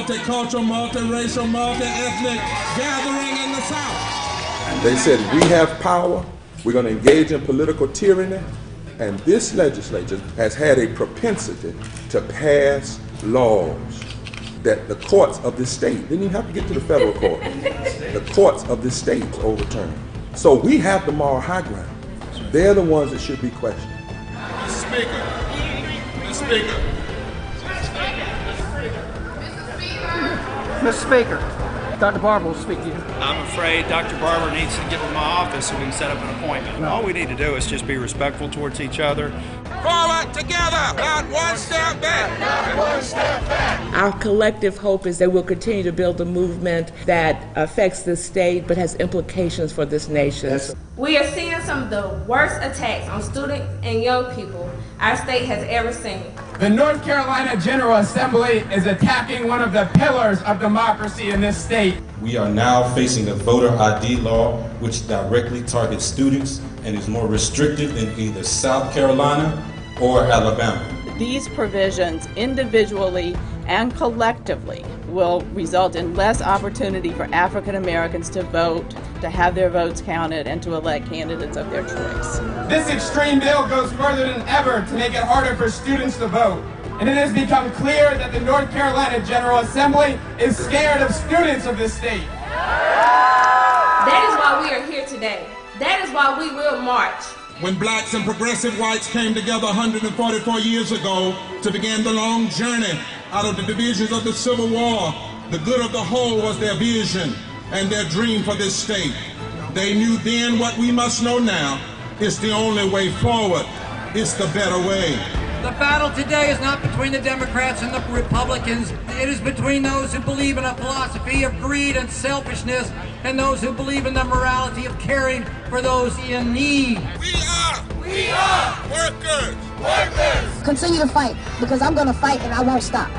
multicultural, multiracial, multi-ethnic gathering in the South. They said, we have power, we're going to engage in political tyranny, and this legislature has had a propensity to pass laws that the courts of this state, didn't even have to get to the federal court, the courts of this state overturned. So we have the moral high ground. They're the ones that should be questioned. Mr. Speaker. Mr. Speaker. Mr. Speaker, Dr. Barber will speak to you. I'm afraid Dr. Barber needs to get in my office so we can set up an appointment. All we need to do is just be respectful towards each other. Forward together, not one step back. Not one step back. Our collective hope is that we'll continue to build a movement that affects this state but has implications for this nation. We are seeing some of the worst attacks on students and young people our state has ever seen. The North Carolina General Assembly is attacking one of the pillars of democracy in this state. We are now facing a voter ID law which directly targets students and is more restrictive than either South Carolina or Alabama. These provisions individually and collectively will result in less opportunity for African Americans to vote, to have their votes counted, and to elect candidates of their choice. This extreme bill goes further than ever to make it harder for students to vote. And it has become clear that the North Carolina General Assembly is scared of students of this state. That is why we are here today. That is why we will march. When blacks and progressive whites came together 144 years ago to begin the long journey out of the divisions of the Civil War, the good of the whole was their vision and their dream for this state. They knew then what we must know now. It's the only way forward. It's the better way. The battle today is not between the Democrats and the Republicans. It is between those who believe in a philosophy of greed and selfishness and those who believe in the morality of caring for those in need. We are workers. Continue to fight, because I'm going to fight and I won't stop.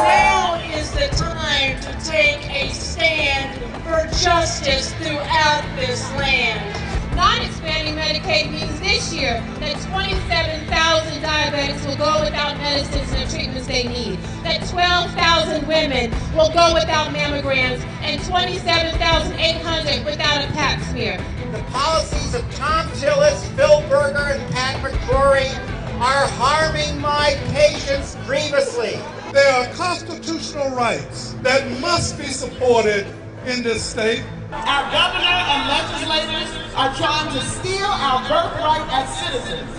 Now is the time to take a stand for justice throughout this land. Not expanding Medicaid means this year that 27,000 diabetics will go without medicines and the treatments they need, that 12,000 women will go without mammograms, and 27,800 without a pap smear. The policies of Tom Tillis, Phil Berger, and Pat McCrory are harming my patients grievously. There are constitutional rights that must be supported in this state. Our governor and legislators are trying to steal our birthright as citizens.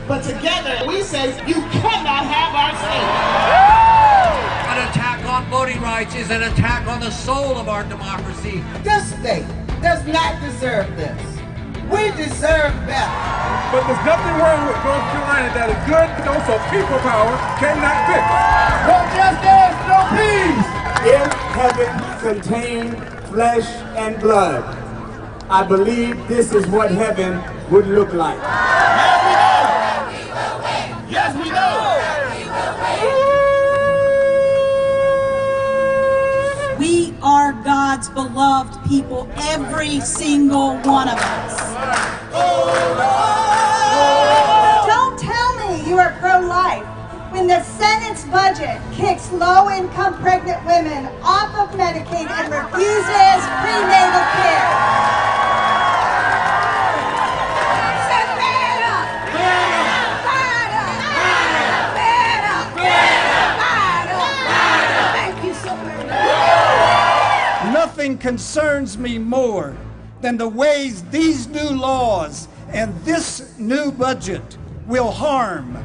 But together we say you cannot have our state. An attack on voting rights is an attack on the soul of our democracy. This state does not deserve this. We deserve better. But there's nothing wrong with North Carolina that a good dose of people power cannot fix. No justice, no peace. If heaven contained flesh and blood, I believe this is what heaven would look like. Yes, we know. We are God's beloved people, every single one of us. Don't tell me you are pro-life when the Senate's budget kicks low-income pregnant women off of Medicaid and refuses prenatal care. Thank you so much. Nothing concerns me more than the ways these new laws and this new budget will harm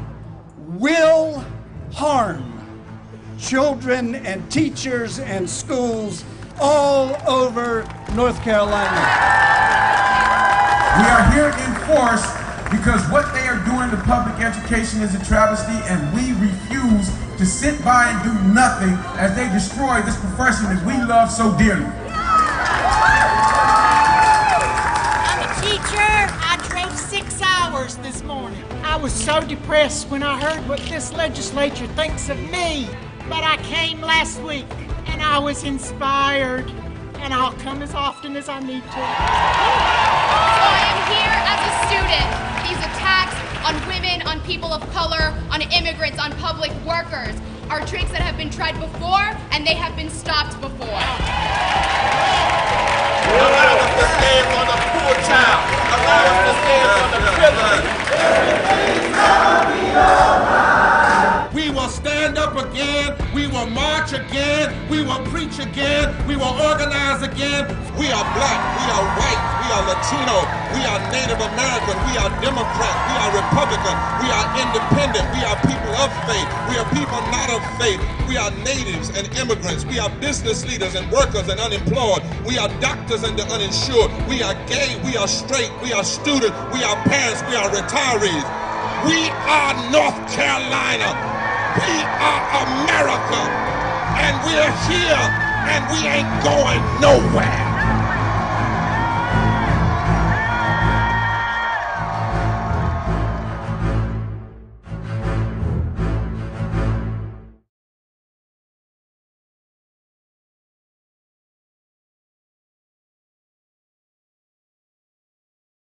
children and teachers and schools all over North Carolina. We are here in force because what they are doing to public education is a travesty, and we refuse to sit by and do nothing as they destroy this profession that we love so dearly. I'm a teacher. I drove 6 hours this morning. I was so depressed when I heard what this legislature thinks of me. But I came last week and I was inspired, and I'll come as often as I need to. So I am here as a student. These attacks on women, on people of color, on immigrants, on public workers. are tricks that have been tried before and they have been stopped before. Allow us to stand for the poor child. Allow us to stand for the privileged. We will stand up again. We will march again. We will preach again. We will organize again. We are black. We are white. We are Latino. We are Native American. We are Democrat. We are Republican. We are independent. We are people of faith. We are people not of faith. We are natives and immigrants. We are business leaders and workers and unemployed. We are doctors and the uninsured. We are gay. We are straight. We are students. We are parents. We are retirees. We are North Carolina. We are America. And we're here and we ain't going nowhere.